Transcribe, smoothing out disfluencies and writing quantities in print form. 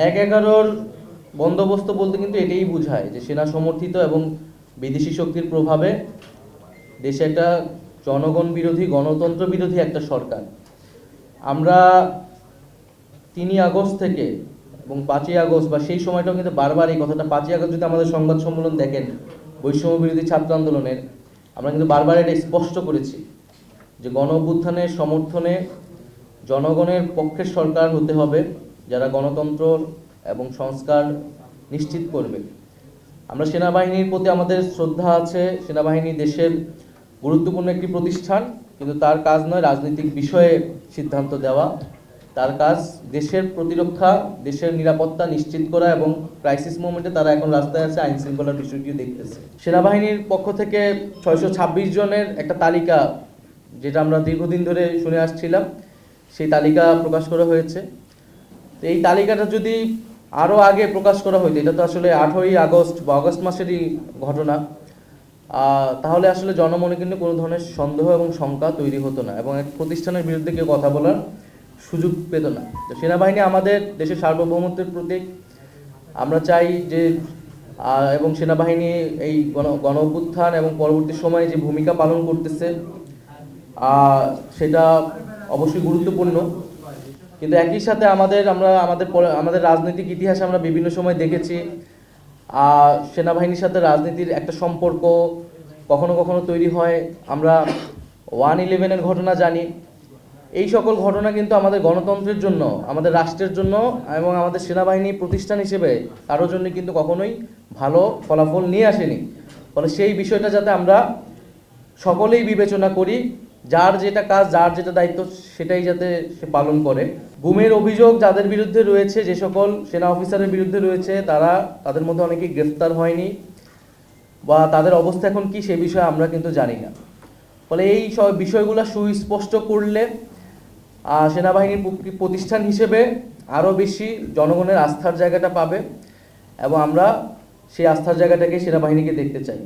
১/১১-র বন্দোবস্ত বলতে কিন্তু এটাই বোঝায় যে সেনা সমর্থিত এবং বিদেশি শক্তির প্রভাবে দেশে একটা জনগণ বিরোধী গণতন্ত্র বিরোধী একটা সরকার। আমরা ৩ই আগস্ট থেকে এবং ৫ই আগস্ট বা সেই সময়টাও কিন্তু বারবার এই কথাটা, ৫ই আগস্ট যদি আমাদের সংবাদ সম্মেলন দেখেন বৈষম্য বিরোধী ছাত্র আন্দোলনের, আমরা কিন্তু বারবার এটা স্পষ্ট করেছি যে গণ অভ্যুত্থানের সমর্থনে জনগণের পক্ষের সরকার হতে হবে, যারা গণতন্ত্র এবং সংস্কার নিশ্চিত করবে। আমরা সেনাবাহিনীর প্রতি আমাদের শ্রদ্ধা আছে। সেনাবাহিনী দেশের গুরুত্বপূর্ণ একটি প্রতিষ্ঠান, কিন্তু তার কাজ নয় রাজনৈতিক বিষয়ে সিদ্ধান্ত দেওয়া। তার কাজ দেশের প্রতিরক্ষা, দেশের নিরাপত্তা নিশ্চিত করা, এবং ক্রাইসিস মোমেন্টে তারা এখন রাস্তায় আছে, আইন শৃঙ্খলার বিষয়টিও দেখতেছে। সেনাবাহিনীর পক্ষ থেকে 626 জনের একটা তালিকা, যেটা আমরা দীর্ঘদিন ধরে শুনে আসছিলাম, সেই তালিকা প্রকাশ করা হয়েছে। তো এই তালিকাটা যদি আরও আগে প্রকাশ করা হইতো, এটা তো আসলে 18ই আগস্ট বা আগস্ট মাসেরই ঘটনা, তাহলে আসলে জনমনে কিন্তু কোনো ধরনের সন্দেহ এবং শঙ্কা তৈরি হতো না, এবং এক প্রতিষ্ঠানের বিরুদ্ধে কেউ কথা বলার সুযোগ পেত না। তো সেনাবাহিনী আমাদের দেশের সার্বভৌমত্বের প্রতীক। আমরা চাই যে এবং সেনাবাহিনী এই গণ অভ্যুত্থান এবং পরবর্তী সময়ে যে ভূমিকা পালন করতেছে সেটা অবশ্যই গুরুত্বপূর্ণ। কিন্তু একই সাথে আমাদের রাজনৈতিক ইতিহাসে আমরা বিভিন্ন সময় দেখেছি সেনাবাহিনীর সাথে রাজনীতির একটা সম্পর্ক কখনো কখনো তৈরি হয়। আমরা 1/11-এর ঘটনা জানি। এই সকল ঘটনা কিন্তু আমাদের গণতন্ত্রের জন্য, আমাদের রাষ্ট্রের জন্য এবং আমাদের সেনাবাহিনী প্রতিষ্ঠান হিসেবে কারোর জন্য কিন্তু কখনোই ভালো ফলাফল নিয়ে আসেনি। ফলে সেই বিষয়টা যাতে আমরা সকলেই বিবেচনা করি, যার যেটা কাজ, যার যেটা দায়িত্ব, সেটাই যাতে সে পালন করে। গুমের অভিযোগ যাদের বিরুদ্ধে রয়েছে, যে সকল সেনা অফিসারের বিরুদ্ধে রয়েছে, তাদের মধ্যে অনেকেই গ্রেফতার হয়নি, বা তাদের অবস্থা এখন কি সে বিষয়ে আমরা কিন্তু জানি না। ফলে এই সব বিষয়গুলো সুস্পষ্ট করলে সেনাবাহিনীর প্রতিষ্ঠান হিসেবে আরও বেশি জনগণের আস্থার জায়গাটা পাবে, এবং আমরা সেই আস্থার জায়গাটাকে সেনাবাহিনীকে দেখতে চাই।